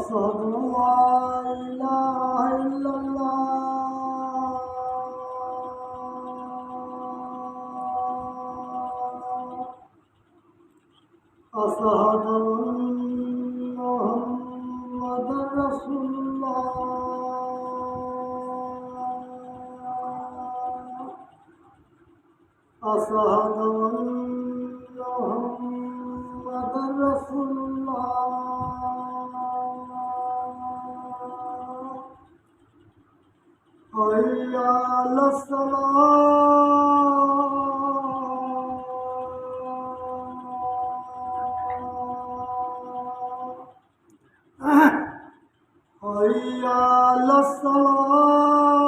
أشهد أن لا إله إلا الله أشهد أن محمدا رسول الله أشهد أن محمدا رسول الله حي على الصلاة حي على الصلاة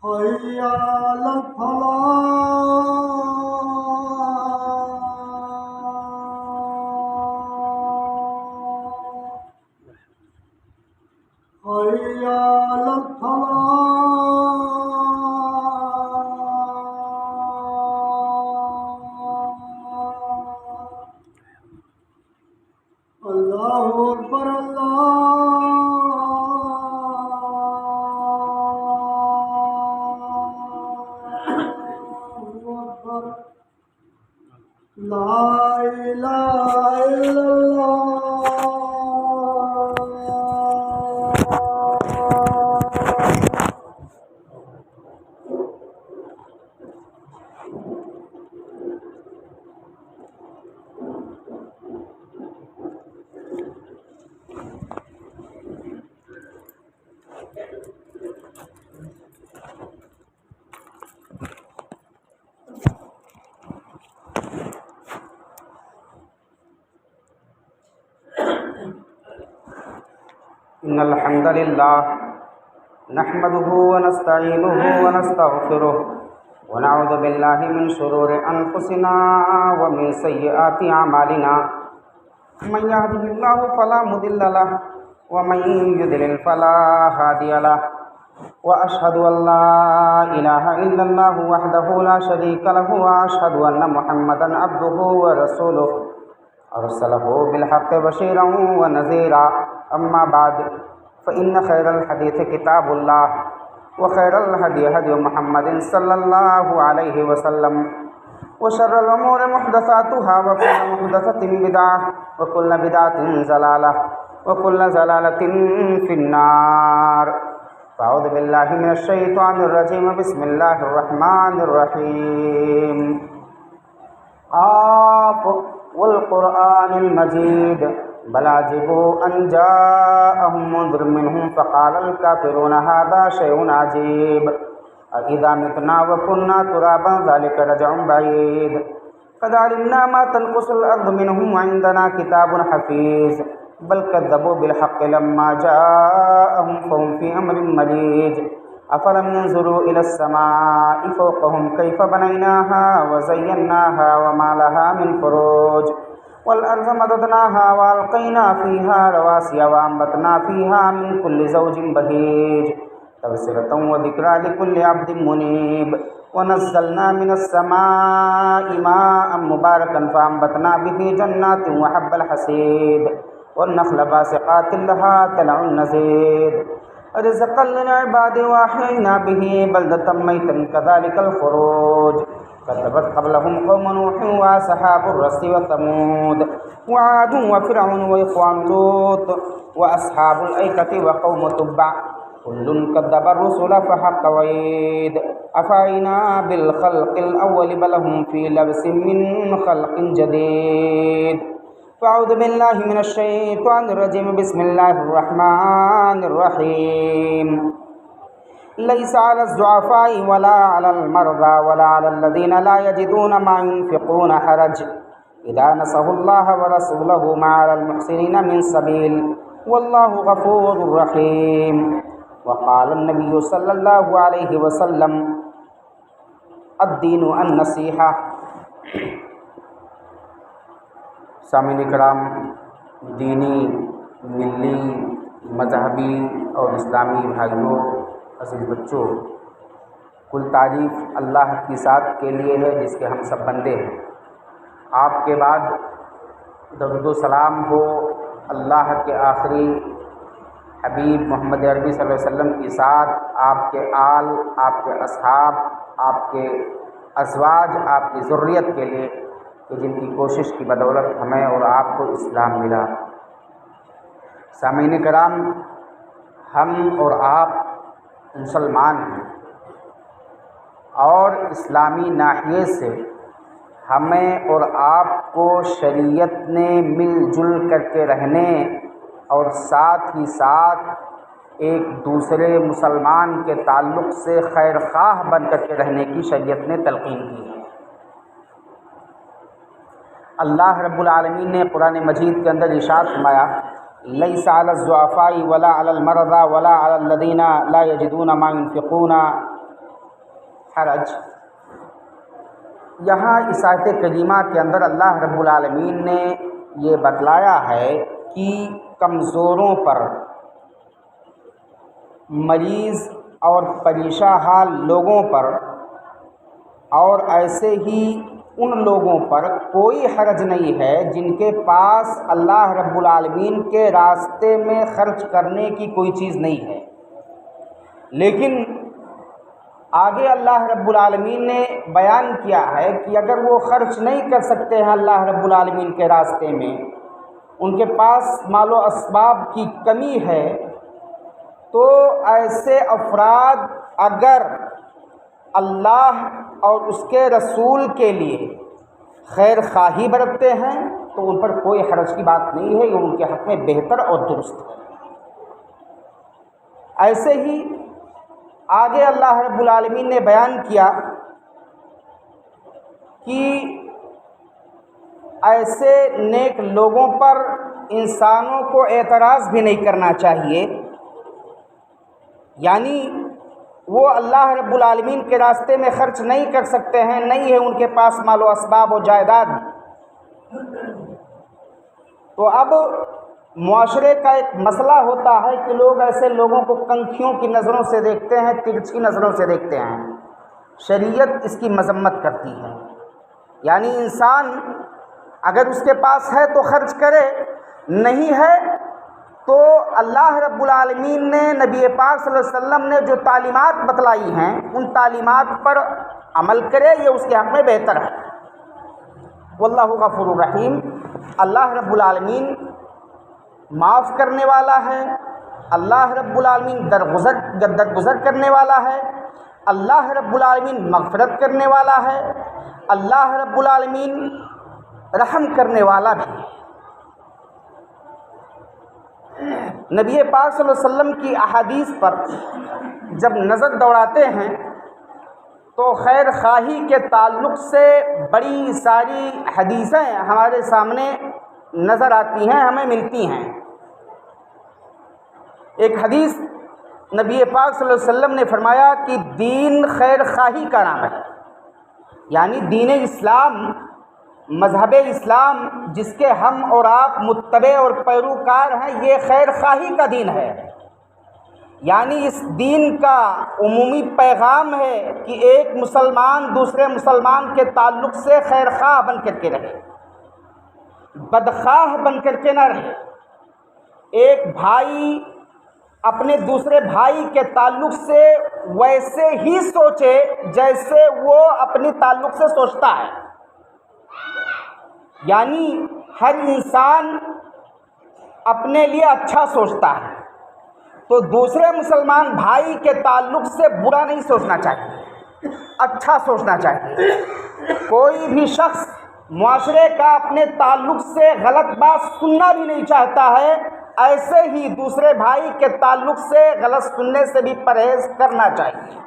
حي على الفلاح حي على الفلاح الله أكبر الله أكبر لا إله إلا الله إن الحمد لله نحمده ونستعينه ونستغفره ونعوذ بالله من شرور أنفسنا ومن سيئات أعمالنا من يهده الله فلا مضل له ومن يضلل فلا هادي له وأشهد أن لا إله إلا الله وحده لا شريك له وأشهد أن محمدا عبده ورسوله أرسله بالحق بشيرا ونذيرا أما بعد فإن خير الحديث كتاب الله وخير الهدي هدي محمد صلى الله عليه وسلم وشر الأمور محدثاتها وكل محدثة بدعة وكل بدعة ضلالة وكل ضلالة في النار فأعوذ بالله من الشيطان الرجيم بسم الله الرحمن الرحيم قاف والقرآن المجيد بل عجبوا أن جاءهم منذر منهم فقال الكافرون هذا شيء عجيب أإذا متنا وكنا ترابا ذلك رجع بعيد قد علمنا ما تنقص الأرض منهم وعندنا كتاب حفيظ بل كذبوا بالحق لما جاءهم فهم في أمر مريج أفلم ينظروا إلى السماء فوقهم كيف بنيناها وزيناها وما لها من فروج والأرض مددناها وألقينا فيها رواسي وأنبتنا فيها من كل زوج بهيج تبصرة وذكرى لكل عبد منيب ونزلنا من السماء ماء مباركا فأنبتنا به جنات وحب الحصيد والنخل باسقات لها طلع نضيد رزقا للعباد وأحيينا به بلدة ميتا كذلك الخروج كذبت قبلهم قوم نوح وأصحاب الرس وثمود وعاد وفرعون وإخوان لوط وأصحاب الأيكة وقوم تبع كل كذب الرسل فحق وعيد أفعينا بالخلق الأول بل هم في لبس من خلق جديد فأعوذ بالله من الشيطان الرجيم بسم الله الرحمن الرحيم ليس على الضعفاء ولا على المرضى ولا على الذين لا يجدون ما ينفقون حرج إذا نصحوا الله ورسوله ما على المحسنين من سبيل والله غفور رحيم وقال النبي صلى الله عليه وسلم الدين النصيحة سامعین کرام، دینی، ملی، مذہبی اور اسلامی بھائیوں، عزیز بچوں، کل تعریف اللہ کی ذات کے لیے ہے جس کے ہم سب بندے ہیں۔ آپ کے بعد درود و سلام ہو اللہ کے آخری حبیب محمد عربی صلی اللہ علیہ وسلم کی ذات، آپ کے آل، آپ کے اصحاب، آپ کے ازواج، آپ کی ذریت کے لیے کہ جن کی کوشش کی بدولت ہمیں اور آپ کو اسلام ملا۔ سامعین کرام، ہم اور آپ مسلمان ہیں اور اسلامی ناحیے سے ہمیں اور آپ کو شریعت نے مل جل کر کے رہنے اور ساتھ ہی ساتھ ایک دوسرے مسلمان کے تعلق سے خیر خواہ بن کر کے رہنے کی شریعت نے تلقین کی ہے۔ اللہ رب العالمین نے قرآن مجید کے اندر ارشاد فرمایا، لیس علی الضعفاء ولا علی المرضى ولا علی الذین لا یجدون ما ينفقون حرج۔ یہاں اس آیت کریمہ کے اندر اللہ رب العالمین نے یہ بتلایا ہے کہ کمزوروں پر، مریض اور پریشان حال لوگوں پر اور ایسے ہی ان لوگوں پر کوئی حرج نہیں ہے جن کے پاس اللہ رب العالمین کے راستے میں خرچ کرنے کی کوئی چیز نہیں ہے۔ لیکن آگے اللہ رب العالمین نے بیان کیا ہے کہ اگر وہ خرچ نہیں کر سکتے ہیں اللہ رب العالمین کے راستے میں، ان کے پاس مال و اسباب کی کمی ہے، تو ایسے افراد اگر اللہ اور اس کے رسول کے لیے خیر خواہی برتتے ہیں تو ان پر کوئی حرج کی بات نہیں ہے، یہ ان کے حق میں بہتر اور درست ہے۔ ایسے ہی آگے اللہ رب العالمین نے بیان کیا کہ ایسے نیک لوگوں پر انسانوں کو اعتراض بھی نہیں کرنا چاہیے، یعنی وہ اللہ رب العالمین کے راستے میں خرچ نہیں کر سکتے ہیں، نہیں ہے ان کے پاس مال و اسباب و جائیداد، تو اب معاشرے کا ایک مسئلہ ہوتا ہے کہ لوگ ایسے لوگوں کو کنکھیوں کی نظروں سے دیکھتے ہیں، ترچھی نظروں سے دیکھتے ہیں۔ شریعت اس کی مذمت کرتی ہے، یعنی انسان اگر اس کے پاس ہے تو خرچ کرے، نہیں ہے تو اللہ رب العالمین نے، نبی پاک صلی اللہ علیہ وسلم نے جو تعلیمات بتلائی ہیں ان تعلیمات پر عمل کرے، یہ اس کے حق میں بہتر ہے۔ واللہ غفور الرحیم، اللہ رب العالمین معاف کرنے والا ہے، اللہ رب العالمین درگزر کرنے والا ہے، اللہ رب العالمین مغفرت کرنے والا ہے، اللہ رب العالمین رحم کرنے والا بھی ہے۔ نبی پاک صلی اللہ علیہ وسلم کی احادیث پر جب نظر دوڑاتے ہیں تو خیر خواہی کے تعلق سے بڑی ساری حدیثیں ہمارے سامنے نظر آتی ہیں، ہمیں ملتی ہیں۔ ایک حدیث نبی پاک صلی اللہ علیہ وسلم نے فرمایا کہ دین خیر خواہی کا نام ہے، یعنی دین اسلام، مذہب اسلام جس کے ہم اور آپ متبع اور پیروکار ہیں، یہ خیر خواہی کا دین ہے، یعنی اس دین کا عمومی پیغام ہے کہ ایک مسلمان دوسرے مسلمان کے تعلق سے خیر خواہ بن کر کے رہے، بدخواہ بن کر کے نہ رہے۔ ایک بھائی اپنے دوسرے بھائی کے تعلق سے ویسے ہی سوچے جیسے وہ اپنے تعلق سے سوچتا ہے، یعنی ہر انسان اپنے لیے اچھا سوچتا ہے، تو دوسرے مسلمان بھائی کے تعلق سے برا نہیں سوچنا چاہیے، اچھا سوچنا چاہیے۔ کوئی بھی شخص معاشرے کا اپنے تعلق سے غلط بات سننا بھی نہیں چاہتا ہے، ایسے ہی دوسرے بھائی کے تعلق سے غلط سننے سے بھی پرہیز کرنا چاہیے۔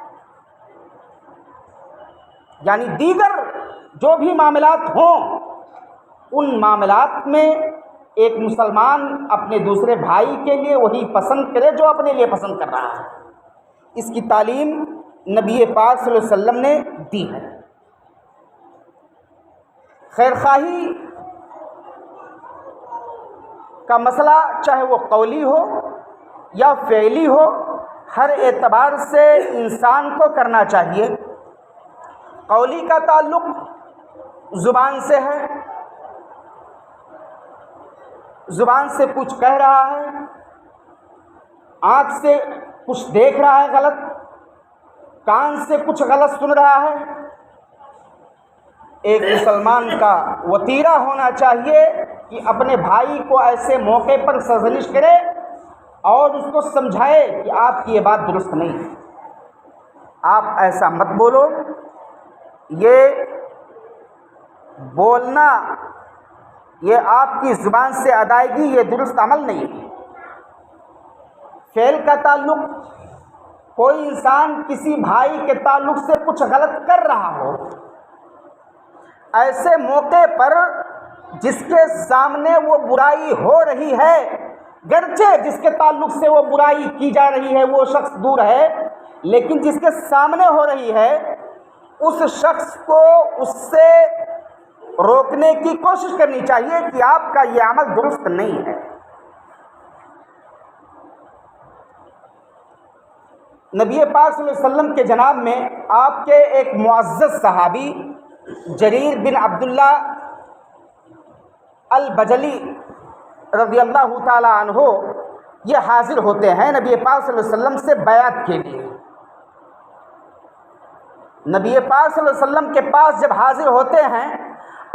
یعنی دیگر جو بھی معاملات ہوں ان معاملات میں ایک مسلمان اپنے دوسرے بھائی کے لیے وہی پسند کرے جو اپنے لیے پسند کر رہا ہے۔ اس کی تعلیم نبی پاک صلی اللہ علیہ وسلم نے دی ہے۔ خیر خواہی کا مسئلہ چاہے وہ قولی ہو یا فعلی ہو، ہر اعتبار سے انسان کو کرنا چاہیے۔ قولی کا تعلق زبان سے ہے، زبان سے کچھ کہہ رہا ہے، آنکھ سے کچھ دیکھ رہا ہے غلط، کان سے کچھ غلط سن رہا ہے۔ ایک مسلمان کا وتیرہ ہونا چاہیے کہ اپنے بھائی کو ایسے موقع پر سرزنش کرے اور اس کو سمجھائے کہ آپ کی یہ بات درست نہیں ہے، آپ ایسا مت بولو، یہ بولنا، یہ آپ کی زبان سے ادائیگی، یہ درست عمل نہیں ہے۔ فعل کا تعلق، کوئی انسان کسی بھائی کے تعلق سے کچھ غلط کر رہا ہو، ایسے موقع پر جس کے سامنے وہ برائی ہو رہی ہے، گرچہ جس کے تعلق سے وہ برائی کی جا رہی ہے وہ شخص دور ہے، لیکن جس کے سامنے ہو رہی ہے اس شخص کو اس سے روکنے کی کوشش کرنی چاہیے کہ آپ کا یہ عمل درست نہیں ہے۔ نبی پاک صلی اللہ علیہ وسلم کے جناب میں آپ کے ایک معزز صحابی جریر بن عبداللہ البجلی رضی اللہ تعالی عنہ یہ حاضر ہوتے ہیں نبی پاک صلی اللہ علیہ وسلم سے بیعت کے لیے۔ نبی پاک صلی اللہ علیہ وسلم کے پاس جب حاضر ہوتے ہیں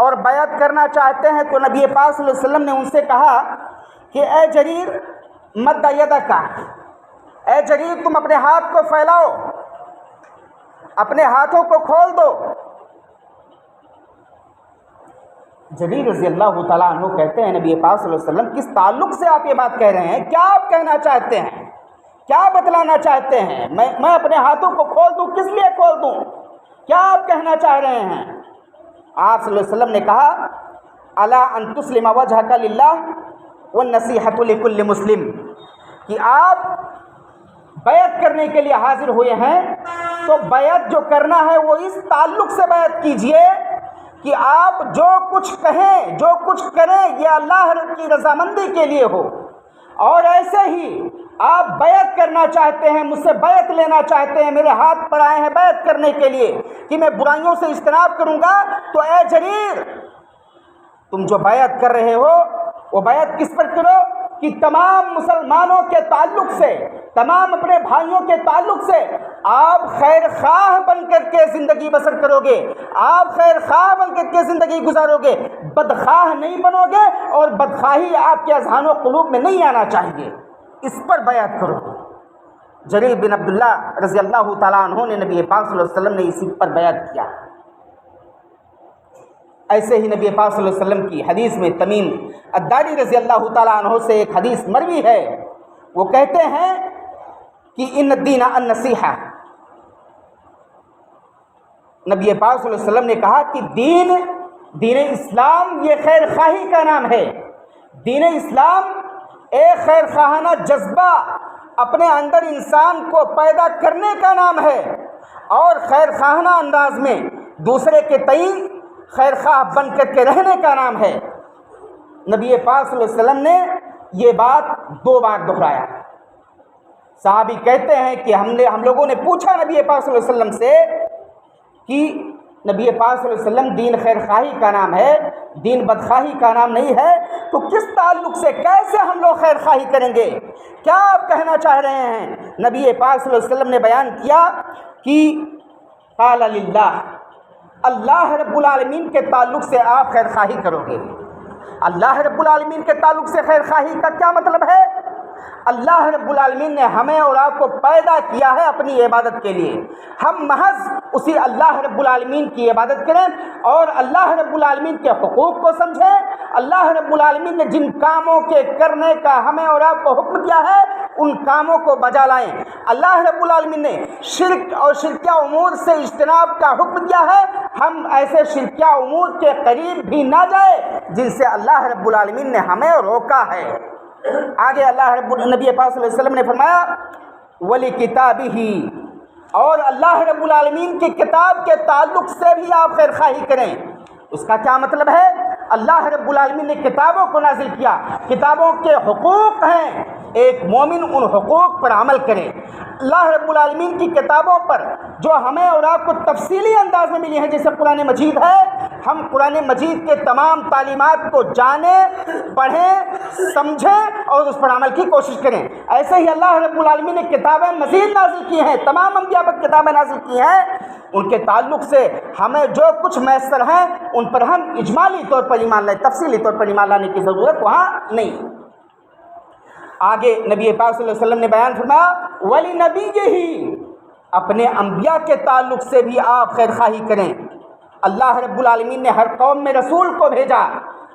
اور بیعت کرنا چاہتے ہیں تو نبی پاک صلی اللہ علیہ وسلم نے ان سے کہا کہ اے جریر مد یدک، اے جریر تم اپنے ہاتھ کو پھیلاؤ، اپنے ہاتھوں کو کھول دو۔ جریر رضی اللہ تعالیٰ عنہ کہتے ہیں نبی پاک صلی اللہ علیہ وسلم کس تعلق سے آپ یہ بات کہہ رہے ہیں؟ کیا آپ کہنا چاہتے ہیں؟ کیا بتلانا چاہتے ہیں؟ میں اپنے ہاتھوں کو کھول دوں، کس لیے کھول دوں؟ کیا آپ کہنا چاہ رہے ہیں؟ آپ صلی اللہ علیہ وسلم نے کہا الا ان تسلم وجهك للہ والنصیحۃ لکل مسلم، کہ آپ بیعت کرنے کے لیے حاضر ہوئے ہیں تو بیعت جو کرنا ہے وہ اس تعلق سے بیعت کیجئے کہ آپ جو کچھ کہیں، جو کچھ کریں یہ اللہ کی رضامندی کے لیے ہو، اور ایسے ہی آپ بیعت کرنا چاہتے ہیں، مجھ سے بیعت لینا چاہتے ہیں، میرے ہاتھ پر آئے ہیں بیعت کرنے کے لیے کہ میں برائیوں سے اجتناب کروں گا، تو اے جریر تم جو بیعت کر رہے ہو وہ بیعت کس پر کرو کہ تمام مسلمانوں کے تعلق سے، تمام اپنے بھائیوں کے تعلق سے آپ خیر خواہ بن کر کے زندگی بسر کرو گے، آپ خیر خواہ بن کر کے زندگی گزارو گے، بدخواہ نہیں بنو گے، اور بدخواہی آپ کے اذہان و قلوب میں نہیں آنا چاہیے، اس پر بیعت کرو۔ جریر بن عبداللہ رضی اللہ تعالیٰ عنہ نے نبی پاک صلی اللہ علیہ وسلم نے اسی پر بیعت کیا۔ ایسے ہی نبی پاک صلی اللہ علیہ وسلم کی حدیث میں تمیم الداری رضی اللہ تعالیٰ عنہ سے ایک حدیث مروی ہے، وہ کہتے ہیں کہ ان الدین النصیحہ، نبی پاک صلی اللہ علیہ وسلم نے کہا کہ دین اسلام یہ خیر خواہی کا نام ہے۔ دین اسلام ایک خیر خواہانہ جذبہ اپنے اندر انسان کو پیدا کرنے کا نام ہے، اور خیر خواہانہ انداز میں دوسرے کے تئیں خیر خواہ بن کر کے رہنے کا نام ہے۔ نبی پاک صلی اللہ علیہ وسلم نے یہ بات 2 بار دہرایا۔ صحابی کہتے ہیں کہ ہم لوگوں نے پوچھا نبی پاک صلی اللہ علیہ وسلم سے کہ نبی پاک صلی اللہ علیہ وسلم دین خیر خواہی کا نام ہے، دین بدخواہی کا نام نہیں ہے، تو کس تعلق سے، کیسے ہم لوگ خیر خواہی کریں گے؟ کیا آپ کہنا چاہ رہے ہیں؟ نبی پاک صلی اللہ علیہ وسلم نے بیان کیا کہ قال للہ، اللہ رب العالمین کے تعلق سے آپ خیر خواہی کرو گے۔ اللہ رب العالمین کے تعلق سے خیر خواہی کا کیا مطلب ہے؟ اللہ رب العالمین نے ہمیں اور آپ کو پیدا کیا ہے اپنی عبادت کے لیے، ہم محض اسی اللہ رب العالمین کی عبادت کریں اور اللہ رب العالمین کے حقوق کو سمجھیں۔ اللہ رب العالمین نے جن کاموں کے کرنے کا ہمیں اور آپ کو حکم دیا ہے ان کاموں کو بجا لائیں۔ اللہ رب العالمین نے شرک اور شرکیہ امور سے اجتناب کا حکم دیا ہے، ہم ایسے شرکیہ امور کے قریب بھی نہ جائیں جن سے اللہ رب العالمین نے ہمیں روکا ہے۔ آگے نبی پاک صلی اللہ علیہ وسلم نے فرمایا وَلِكِتَابِهِ، اور اللہ رب العالمین کی کتاب کے تعلق سے بھی آپ خیر خواہی کریں۔ اس کا کیا مطلب ہے؟ اللہ رب العالمین نے کتابوں کو نازل کیا، کتابوں کے حقوق ہیں، ایک مومن ان حقوق پر عمل کرے۔ اللہ رب العالمین کی کتابوں پر جو ہمیں اور آپ کو تفصیلی انداز میں ملی ہیں، جیسے قرآن مجید ہے، ہم قرآن مجید کے تمام تعلیمات کو جانیں، پڑھیں، سمجھیں اور اس پر عمل کی کوشش کریں۔ ایسے ہی اللہ رب العالمین نے کتابیں مزید نازل کی ہیں، تمام انبیاء پر کتابیں نازل کی ہیں، ان کے تعلق سے ہمیں جو کچھ میسر ہیں ان پر ہم اجمالی طور پر ایمان لائیں، تفصیلی طور پر ایمان لانے کی ضرورت وہاں نہیں۔ آگے نبی پاک صلی اللہ علیہ وسلم نے بیان فرمایا ولی نبی یہی، اپنے انبیاء کے تعلق سے بھی آپ خیر خواہی کریں۔ اللہ رب العالمین نے ہر قوم میں رسول کو بھیجا،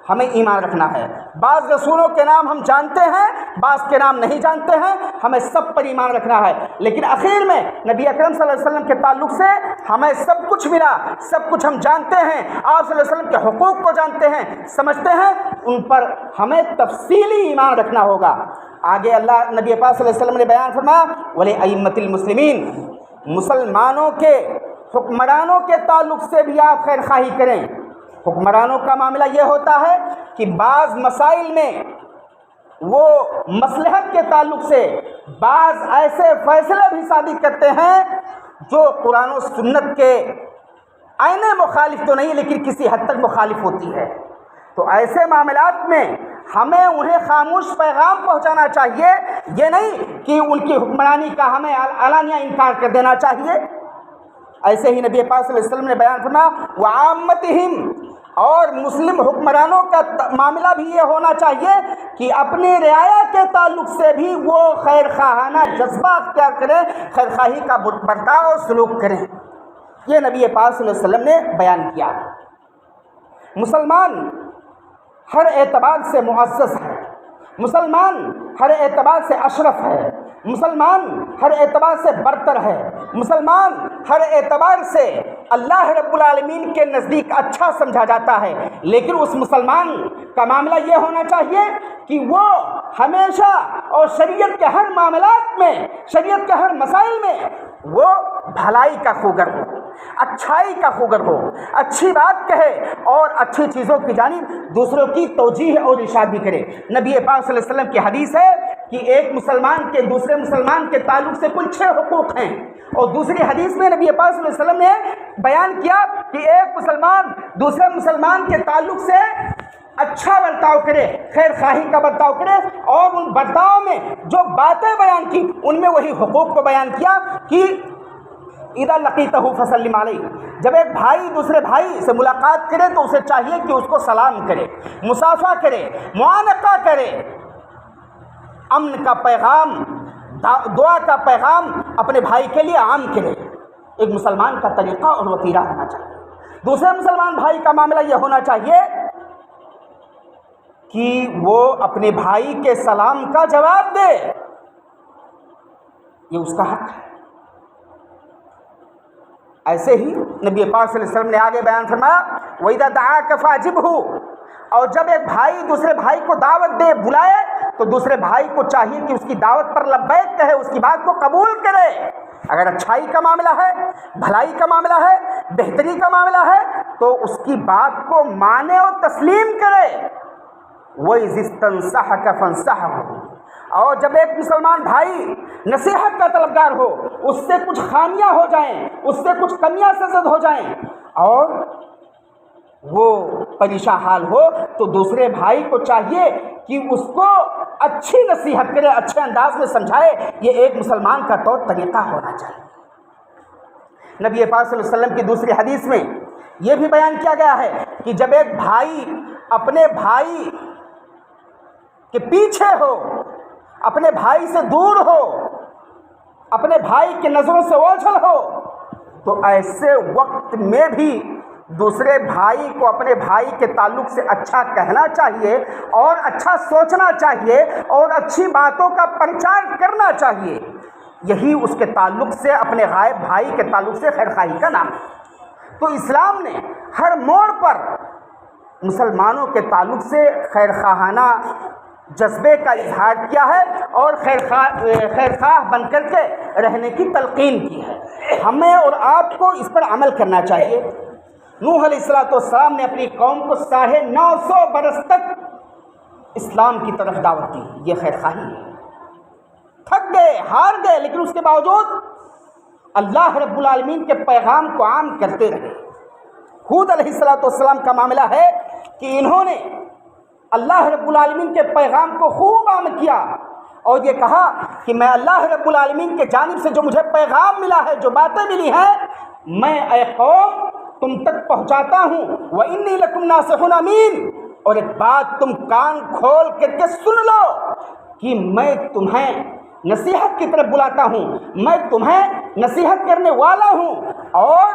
ہمیں ایمان رکھنا ہے۔ بعض رسولوں کے نام ہم جانتے ہیں، بعض کے نام نہیں جانتے ہیں، ہمیں سب پر ایمان رکھنا ہے۔ لیکن آخر میں نبی اکرم صلی اللہ علیہ وسلم کے تعلق سے ہمیں سب کچھ ملا، سب کچھ ہم جانتے ہیں، آپ صلی اللہ علیہ وسلم کے حقوق کو جانتے ہیں، سمجھتے ہیں، ان پر ہمیں تفصیلی ایمان رکھنا ہوگا۔ آگے اللہ نبی پاک صلی اللہ علیہ وسلم نے بیان فرمایا ولی ائمۃ المسلمین، مسلمانوں کے حکمرانوں کے تعلق سے بھی آپ خیر خواہی کریں۔ حکمرانوں کا معاملہ یہ ہوتا ہے کہ بعض مسائل میں وہ مصلحت کے تعلق سے بعض ایسے فیصلے بھی صادر کرتے ہیں جو قرآن و سنت کے عین مخالف تو نہیں لیکن کسی حد تک مخالف ہوتی ہے۔ تو ایسے معاملات میں ہمیں انہیں خاموش پیغام پہنچانا چاہیے، یہ نہیں کہ ان کی حکمرانی کا ہمیں علانیہ انکار کر دینا چاہیے۔ ایسے ہی نبی پاک صلی اللہ علیہ وسلم نے بیان فرمایا وعامتہم، اور مسلم حکمرانوں کا معاملہ بھی یہ ہونا چاہیے کہ اپنی رعایا کے تعلق سے بھی وہ خیر خواہانہ جذبہ اختیار کریں، خیر خواہی کا برتاؤ اور سلوک کریں۔ یہ نبی پاک صلی اللہ علیہ وسلم نے بیان کیا۔ مسلمان ہر اعتبار سے معزز ہے، مسلمان ہر اعتبار سے اشرف ہے، مسلمان ہر اعتبار سے برتر ہے، مسلمان ہر اعتبار سے اللہ رب العالمین کے نزدیک اچھا سمجھا جاتا ہے۔ لیکن اس مسلمان کا معاملہ یہ ہونا چاہیے کہ وہ ہمیشہ اور شریعت کے ہر معاملات میں، شریعت کے ہر مسائل میں وہ بھلائی کا خوگر ہو، اچھائی کا خوگر ہو، اچھی بات کہے اور اچھی چیزوں کی جانب دوسروں کی توجیہ اور ارشاد بھی کرے۔ نبی پاک صلی اللہ علیہ وسلم کی حدیث ہے کہ ایک مسلمان کے دوسرے مسلمان کے تعلق سے کل 6 حقوق ہیں، اور دوسری حدیث میں نبی پاک صلی اللہ علیہ وسلم نے بیان کیا کہ ایک مسلمان دوسرے مسلمان کے تعلق سے اچھا برتاؤ کرے، خیر خواہی کا برتاؤ کرے، اور ان برتاؤ میں جو باتیں بیان کی ان میں وہی حقوق کو بیان کیا کہ اذا لقیتہ فسلم علیہ، جب ایک بھائی دوسرے بھائی سے ملاقات کرے تو اسے چاہیے کہ اس کو سلام کرے، مصافحہ کرے، معانقہ کرے، امن کا پیغام، دعا کا پیغام اپنے بھائی کے لیے عام کرے۔ ایک مسلمان کا طریقہ اور وتیرہ ہونا چاہیے۔ دوسرے مسلمان بھائی کا معاملہ یہ ہونا چاہیے کہ وہ اپنے بھائی کے سلام کا جواب دے، یہ اس کا حق ہے۔ ایسے ہی نبی پاک صلی اللہ علیہ وسلم نے آگے بیان فرمایا وَإِذَا دَعَاكَ فَأَجِبْهُ، اور جب ایک بھائی دوسرے بھائی کو دعوت دے، بلائے، تو دوسرے بھائی کو چاہیے کہ اس کی دعوت پر لبیک کہے، اس کی بات کو قبول کرے۔ اگر اچھائی کا معاملہ ہے، بھلائی کا معاملہ ہے، بہتری کا معاملہ ہے تو اس کی بات کو مانے اور تسلیم کرے۔ وَإِذِ اسْتَنصَحَكَ فَانصَحْهُ، اور جب ایک مسلمان بھائی نصیحت کا طلبگار ہو، اس سے کچھ خامیاں ہو جائیں، اس سے کچھ کمیاں سرزد ہو جائیں اور وہ پریشان حال ہو، تو دوسرے بھائی کو چاہیے کہ اس کو اچھی نصیحت کرے، اچھے انداز میں سمجھائے۔ یہ ایک مسلمان کا طور طریقہ ہونا چاہیے۔ نبی پاک صلی اللہ علیہ وسلم کی دوسری حدیث میں یہ بھی بیان کیا گیا ہے کہ جب ایک بھائی اپنے بھائی کے پیچھے ہو، اپنے بھائی سے دور ہو، اپنے بھائی کی نظروں سے اوجھل ہو، تو ایسے وقت میں بھی دوسرے بھائی کو اپنے بھائی کے تعلق سے اچھا کہنا چاہیے اور اچھا سوچنا چاہیے اور اچھی باتوں کا پرچار کرنا چاہیے۔ یہی اس کے تعلق سے، اپنے غائب بھائی کے تعلق سے خیر خواہی کا نام ہے۔ تو اسلام نے ہر موڑ پر مسلمانوں کے تعلق سے خیر خواہانہ جذبے کا اظہار کیا ہے اور خیر خواہ بن کر کے رہنے کی تلقین کی ہے۔ ہمیں اور آپ کو اس پر عمل کرنا چاہیے۔ نوح علیہ السلام نے اپنی قوم کو 950 برس تک اسلام کی طرف دعوت دی، یہ خیر خواہی ہے۔ تھک گئے، ہار گئے، لیکن اس کے باوجود اللہ رب العالمین کے پیغام کو عام کرتے رہے۔ ہود علیہ السلام کا معاملہ ہے کہ انہوں نے اللہ رب العالمین کے پیغام کو خوب عام کیا اور یہ کہا کہ میں اللہ رب العالمین کے جانب سے جو مجھے پیغام ملا ہے، جو باتیں ملی ہیں، میں اے قوم تم تک پہنچاتا ہوں۔ وَإِنِّي لَكُمْ نَاصِحٌ أَمِينٌ، اور ایک بات تم کان کھول کر کے سن لو کہ میں تمہیں نصیحت کی طرف بلاتا ہوں، میں تمہیں نصیحت کرنے والا ہوں، اور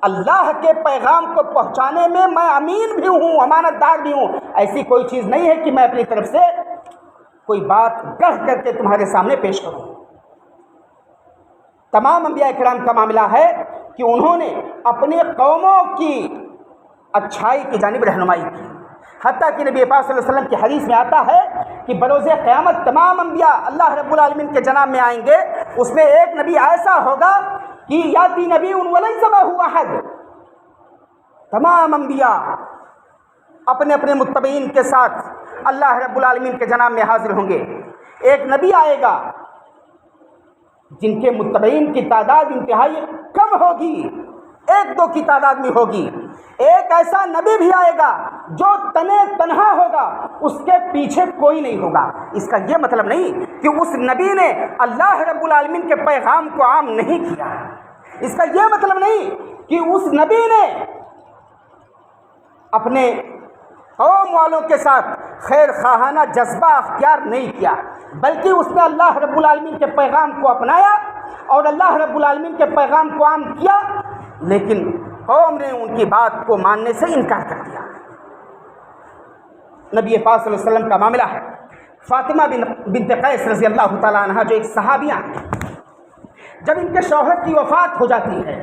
اللہ کے پیغام کو پہنچانے میں میں امین بھی ہوں، امانت دار بھی ہوں۔ ایسی کوئی چیز نہیں ہے کہ میں اپنی طرف سے کوئی بات گڑھ کر کے تمہارے سامنے پیش کروں۔ تمام انبیاء کرام کا معاملہ ہے کہ انہوں نے اپنی قوموں کی اچھائی کی جانب رہنمائی کی، حتیٰ کہ نبی پاک صلی اللہ علیہ وسلم کی حدیث میں آتا ہے کہ بروز قیامت تمام انبیاء اللہ رب العالمین کے جناب میں آئیں گے، اس میں ایک نبی ایسا ہوگا کہ یاتی نبی ولیس معہ احد، تمام انبیاء اپنے اپنے متبعین کے ساتھ اللہ رب العالمین کے جناب میں حاضر ہوں گے۔ ایک نبی آئے گا جن کے متبعین کی تعداد انتہائی کم ہوگی، ایک دو کی تعداد میں ہوگی۔ ایک ایسا نبی بھی آئے گا جو تنہا ہوگا، اس کے پیچھے کوئی نہیں ہوگا۔ اس کا یہ مطلب نہیں کہ اس نبی نے اللہ رب العالمین کے پیغام کو عام نہیں کیا، اس کا یہ مطلب نہیں کہ اس نبی نے اپنے قوم والوں کے ساتھ خیر خواہانہ جذبہ اختیار نہیں کیا، بلکہ اس نے اللہ رب العالمین کے پیغام کو اپنایا اور اللہ رب العالمین کے پیغام کو عام کیا، لیکن قوم نے ان کی بات کو ماننے سے انکار کر دیا۔ نبی پاک صلی اللہ علیہ وسلم کا معاملہ ہے، فاطمہ بنت قیس رضی اللہ تعالیٰ عنہ جو ایک صحابیہ ہیں، جب ان کے شوہر کی وفات ہو جاتی ہے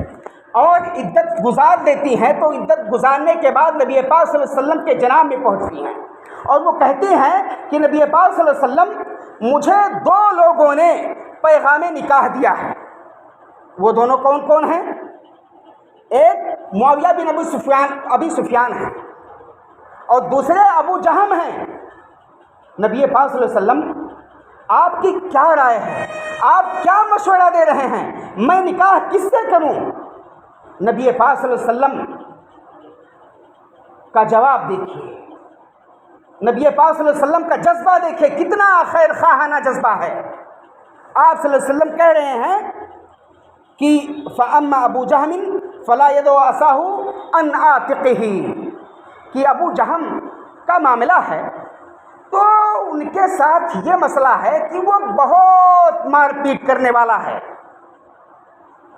اور عدت گزار دیتی ہیں تو عدت گزارنے کے بعد نبی پاک صلی اللہ علیہ وسلم کے جناب میں پہنچتی ہیں اور وہ کہتی ہیں کہ نبی پاک صلی اللہ علیہ وسلم مجھے دو لوگوں نے پیغام نکاح دیا ہے۔ وہ دونوں کون کون ہیں؟ ایک معاویہ بن ابی سفیان ہیں اور دوسرے ابو جہم ہیں۔ نبی پاک صلی اللہ علیہ وسلم آپ کی کیا رائے ہے؟ آپ کیا مشورہ دے رہے ہیں؟ میں نکاح کس سے کروں؟ نبی پاک صلی اللہ علیہ وسلم کا جواب دیکھیے، نبی پاک صلی اللہ علیہ وسلم کا جذبہ دیکھیے، کتنا خیر خواہانہ جذبہ ہے۔ آپ صلی اللہ علیہ وسلم کہہ رہے ہیں کہ فَأَمَّا أَبُو جَهْمٍ فَلَا يَدْعُ عَصَاهُ عَنْ عَاتِقِهِ، کہ ابو جہم کا معاملہ ہے تو ان کے ساتھ یہ مسئلہ ہے کہ وہ بہت مار پیٹ کرنے والا ہے،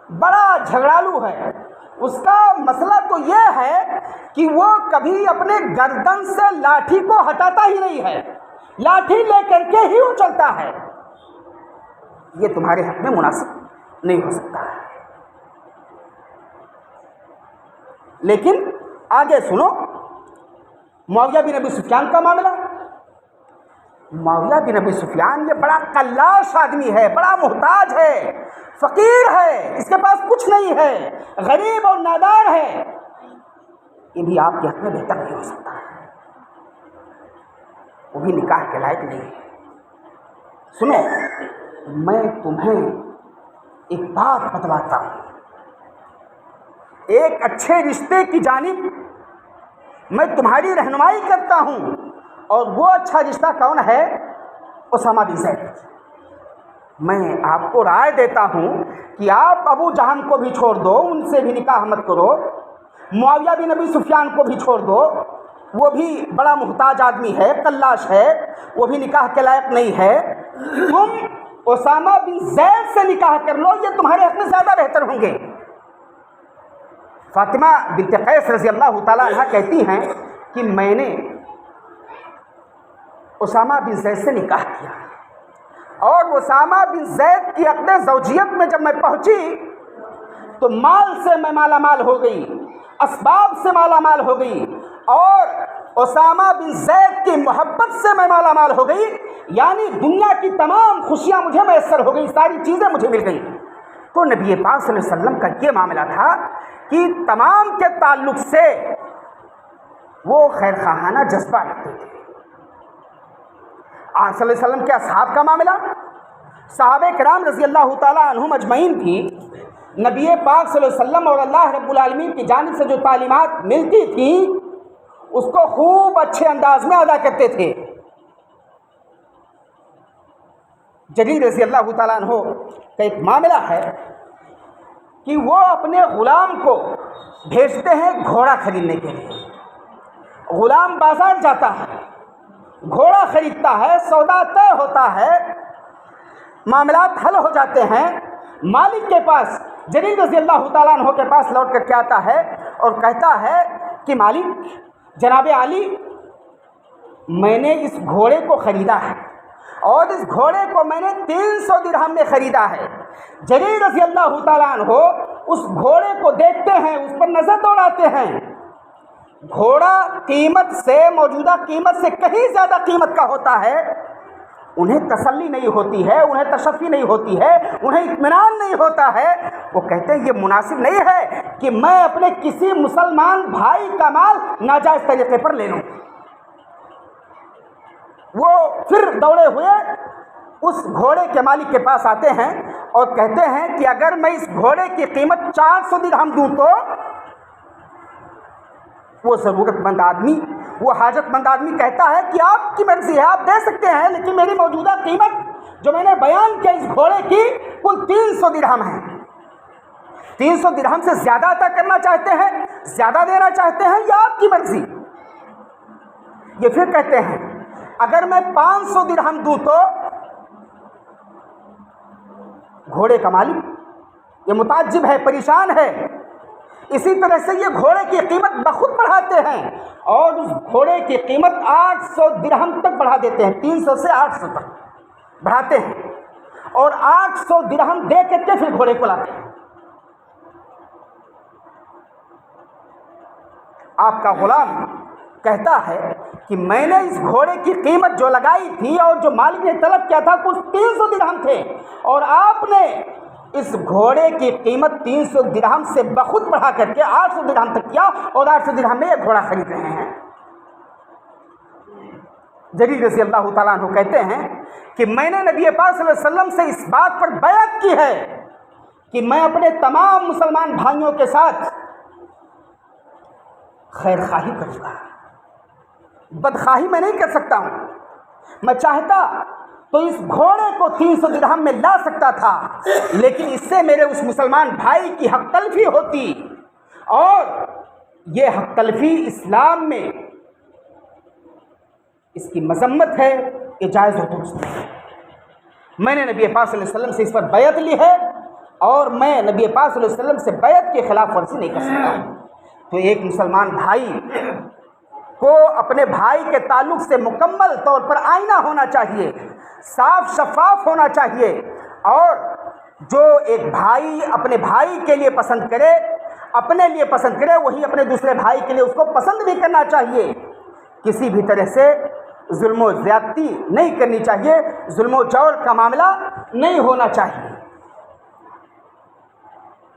بڑا جھگڑالو ہے۔ اس کا مسئلہ تو یہ ہے کہ وہ کبھی اپنے گردن سے لاٹھی کو ہٹاتا ہی نہیں ہے، لاٹھی لے کر کے ہی اچلتا ہے۔ یہ تمہارے حق میں مناسب نہیں ہو سکتا ہے۔ لیکن آگے سنو معاویہ بن ابی سفیان کا معاملہ۔ معاویہ بن ابی سفیان یہ بڑا قلاش آدمی ہے، بڑا محتاج ہے، فقیر ہے، اس کے پاس کچھ نہیں ہے، غریب اور نادار ہے۔ یہ بھی آپ کے حق میں بہتر نہیں ہو سکتا ہے، وہ بھی نکاح کے لائق نہیں ہے۔ سنو میں تمہیں ایک بات بتلاتا ہوں، ایک اچھے رشتے کی جانب میں تمہاری رہنمائی کرتا ہوں، اور وہ اچھا رشتہ کون ہے؟ اسامہ بن زید۔ میں آپ کو رائے دیتا ہوں کہ آپ ابو جہم کو بھی چھوڑ دو، ان سے بھی نکاح مت کرو، معاویہ بن ابی سفیان کو بھی چھوڑ دو، وہ بھی بڑا محتاج آدمی ہے، قلاش ہے، وہ بھی نکاح کے لائق نہیں ہے۔ تم اسامہ بن زید سے نکاح کر لو، یہ تمہارے حق میں زیادہ بہتر ہوں گے۔ فاطمہ بنت قیس رضی اللہ تعالیٰ عنہ کہتی ہیں کہ میں نے اسامہ بن زید سے نکاح کیا، اور اسامہ بن زید کی عقد زوجیت میں جب میں پہنچی تو مال سے میں مالا مال ہو گئی، اسباب سے مالا مال ہو گئی، اور اسامہ بن زید کی محبت سے میں مالا مال ہو گئی، یعنی دنیا کی تمام خوشیاں مجھے میسر ہو گئی، ساری چیزیں مجھے مل گئیں۔ تو نبی پاک صلی اللہ علیہ وسلم کا یہ معاملہ تھا کہ تمام کے تعلق سے وہ خیر خواہانہ جذبہ رکھتے تھے۔ آپ صلی اللہ علیہ وسلم کے اصحاب کا معاملہ، صحابہ کرام رضی اللہ تعالیٰ عنہم اجمعین بھی نبی پاک صلی اللہ علیہ وسلم اور اللہ رب العالمین کی جانب سے جو تعلیمات ملتی تھیں اس کو خوب اچھے انداز میں ادا کرتے تھے۔ جریر رضی اللہ تعالیٰ عنہ کا ایک معاملہ ہے کہ وہ اپنے غلام کو بھیجتے ہیں گھوڑا خریدنے کے لیے۔ غلام بازار جاتا ہے، گھوڑا خریدتا ہے، سودا طے ہوتا ہے، معاملات حل ہو جاتے ہیں۔ مالک کے پاس جریر رضی اللہ تعالیٰ عنہ کے پاس لوٹ کر کے آتا ہے اور کہتا ہے کہ مالک جناب عالی، میں نے اس گھوڑے کو خریدا ہے اور اس گھوڑے کو میں نے 300 درہم میں خریدا ہے۔ جریر رضی اللہ تعالیٰ عنہ اس گھوڑے کو دیکھتے ہیں، اس پر نظر دوڑاتے ہیں۔ گھوڑا قیمت سے، موجودہ قیمت سے کہیں زیادہ قیمت کا ہوتا ہے۔ انہیں تسلی نہیں ہوتی ہے، انہیں تشفی نہیں ہوتی ہے، انہیں اطمینان نہیں ہوتا ہے۔ وہ کہتے ہیں یہ مناسب نہیں ہے کہ میں اپنے کسی مسلمان بھائی کا مال ناجائز طریقے پر لے لوں۔ وہ پھر دوڑے ہوئے اس گھوڑے کے مالک کے پاس آتے ہیں اور کہتے ہیں کہ اگر میں اس گھوڑے کی قیمت 400 درہم دوں تو وہ ضرورت مند آدمی، وہ حاجت مند آدمی کہتا ہے کہ آپ کی مرضی ہے، آپ دے سکتے ہیں، لیکن میری موجودہ قیمت جو میں نے بیان کیا اس گھوڑے کی کل 300 درہم ہے۔ 300 درہم سے زیادہ عطا کرنا چاہتے ہیں، زیادہ دینا چاہتے ہیں، یا آپ کی مرضی۔ یہ پھر کہتے ہیں اگر میں 500 درہم دوں تو گھوڑے کا مالک یہ متعجب ہے، پریشان ہے۔ اسی طرح سے یہ گھوڑے کی قیمت بخود بڑھاتے ہیں اور اس گھوڑے کی قیمت 800 درہم تک بڑھا دیتے ہیں، 300 سے 800 تک بڑھاتے ہیں اور 800 درہم دے کر کے پھر گھوڑے کو لاتے ہیں۔ آپ کا غلام کہتا ہے کہ میں نے اس گھوڑے کی قیمت جو لگائی تھی اور جو مالک نے طلب کیا تھا کچھ 300 درہم تھے، اور آپ نے اس گھوڑے کی قیمت 300 درہم سے بخود بڑھا کر کے 800 درہم تک کیا، اور 800 درہم میں یہ گھوڑا خرید رہے ہیں۔ جریر رضی اللہ تعالیٰ عنہ کہتے ہیں کہ میں نے نبی پاک صلی اللہ علیہ وسلم سے اس بات پر بیعت کی ہے کہ میں اپنے تمام مسلمان بھائیوں کے ساتھ خیر خواہی کروں گا، بدخواہی میں نہیں کر سکتا ہوں۔ میں چاہتا تو اس گھوڑے کو 300 درہم میں لا سکتا تھا، لیکن اس سے میرے اس مسلمان بھائی کی حق تلفی ہوتی، اور یہ حق تلفی اسلام میں اس کی مذمت ہے، یہ جائز و درست ہے۔ میں نے نبی پاک صلی اللہ علیہ وسلم سے اس پر بیعت لی ہے اور میں نبی پاک صلی اللہ علیہ وسلم سے بیعت کے خلاف ورزی نہیں کر سکتا۔ تو ایک مسلمان بھائی کو اپنے بھائی کے تعلق سے مکمل طور پر آئینہ ہونا چاہیے، صاف شفاف ہونا چاہیے، اور جو ایک بھائی اپنے بھائی کے لیے پسند کرے، اپنے لیے پسند کرے، وہی اپنے دوسرے بھائی کے لیے اس کو پسند بھی کرنا چاہیے۔ کسی بھی طرح سے ظلم و زیادتی نہیں کرنی چاہیے، ظلم و جور کا معاملہ نہیں ہونا چاہیے۔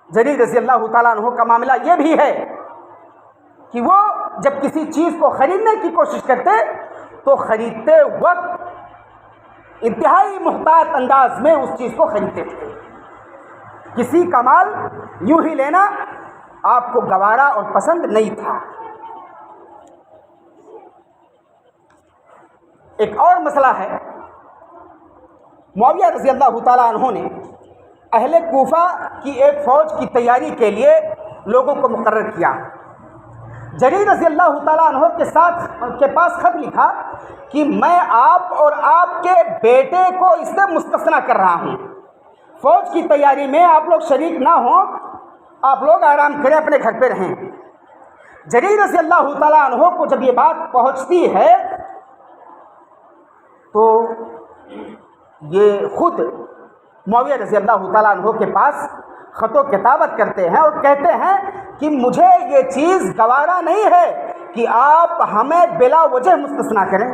جریر رضی اللہ تعالیٰ عنہ کا معاملہ یہ بھی ہے کہ وہ جب کسی چیز کو خریدنے کی کوشش کرتے تو خریدتے وقت انتہائی محتاط انداز میں اس چیز کو خریدتے تھے۔ کسی کا مال یوں ہی لینا آپ کو گوارا اور پسند نہیں تھا۔ ایک اور مسئلہ ہے، معاویہ رضی اللہ تعالیٰ عنہ نے اہل کوفہ کی ایک فوج کی تیاری کے لیے لوگوں کو مقرر کیا۔ جریر رضی اللہ تعالیٰ عنہ کے پاس خط لکھا کہ میں آپ اور آپ کے بیٹے کو اس سے مستثنی کر رہا ہوں، فوج کی تیاری میں آپ لوگ شریک نہ ہوں، آپ لوگ آرام کریں، اپنے گھر پہ رہیں۔ جریر رضی اللہ تعالیٰ عنہ کو جب یہ بات پہنچتی ہے تو یہ خود معاویہ رضی اللہ تعالیٰ عنہ کے پاس خط و کتابت کرتے ہیں اور کہتے ہیں کہ مجھے یہ چیز گوارا نہیں ہے کہ آپ ہمیں بلا وجہ مستثنی کریں،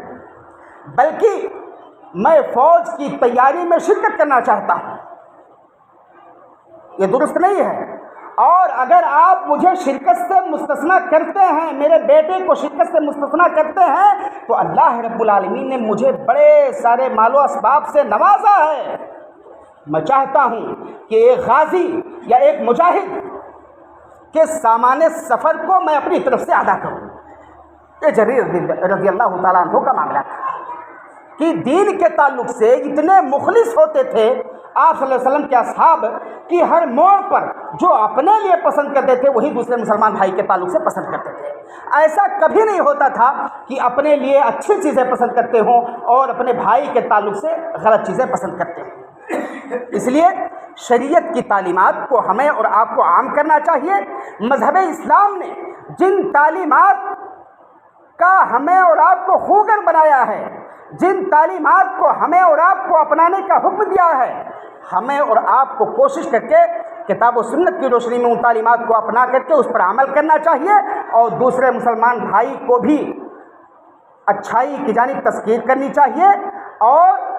بلکہ میں فوج کی تیاری میں شرکت کرنا چاہتا ہوں، یہ درست نہیں ہے۔ اور اگر آپ مجھے شرکت سے مستثنی کرتے ہیں، میرے بیٹے کو شرکت سے مستثنی کرتے ہیں، تو اللہ رب العالمین نے مجھے بڑے سارے مال و اسباب سے نوازا ہے، میں چاہتا ہوں کہ ایک غازی یا ایک مجاہد کے سامان سفر کو میں اپنی طرف سے ادا کروں۔ یہ جریر رضی اللہ تعالیٰ عنہ کا معاملہ تھا کہ دین کے تعلق سے اتنے مخلص ہوتے تھے آپ صلی اللہ علیہ وسلم کے اصحاب کہ ہر موڑ پر جو اپنے لیے پسند کرتے تھے وہی دوسرے مسلمان بھائی کے تعلق سے پسند کرتے تھے۔ ایسا کبھی نہیں ہوتا تھا کہ اپنے لیے اچھی چیزیں پسند کرتے ہوں اور اپنے بھائی کے تعلق سے غلط چیزیں پسند کرتے ہوں۔ اس لیے شریعت کی تعلیمات کو ہمیں اور آپ کو عام کرنا چاہیے۔ مذہب اسلام نے جن تعلیمات کا ہمیں اور آپ کو خوگر بنایا ہے، جن تعلیمات کو ہمیں اور آپ کو اپنانے کا حکم دیا ہے، ہمیں اور آپ کو کوشش کر کے کتاب و سنت کی روشنی میں ان تعلیمات کو اپنا کر کے اس پر عمل کرنا چاہیے اور دوسرے مسلمان بھائی کو بھی اچھائی کی جانب تذکیر کرنی چاہیے اور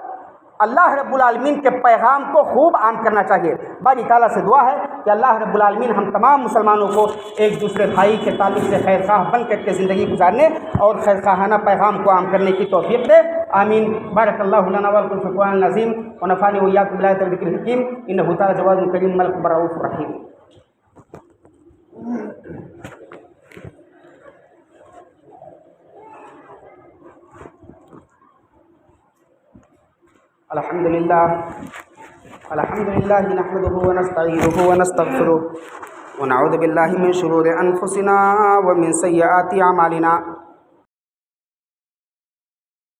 اللہ رب العالمین کے پیغام کو خوب عام کرنا چاہیے۔ باری تعالیٰ سے دعا ہے کہ اللہ رب العالمین ہم تمام مسلمانوں کو ایک دوسرے بھائی کے تعلق سے خیر خواہ بن کر کے زندگی گزارنے اور خیر خواہانہ پیغام کو عام کرنے کی توفیق دے، آمین۔ بارک اللہ لنا ولکم فی القرآن العظیم ونفعنی وإیاکم بالآیات والذکر الحکیم، انہ تعالیٰ جواد کریم ملک رؤوف رحیم۔ الحمد للہ نحمده ونستعینه ونستغفره ونعوذ باللہ من شرور انفسنا ومن سیئات اعمالنا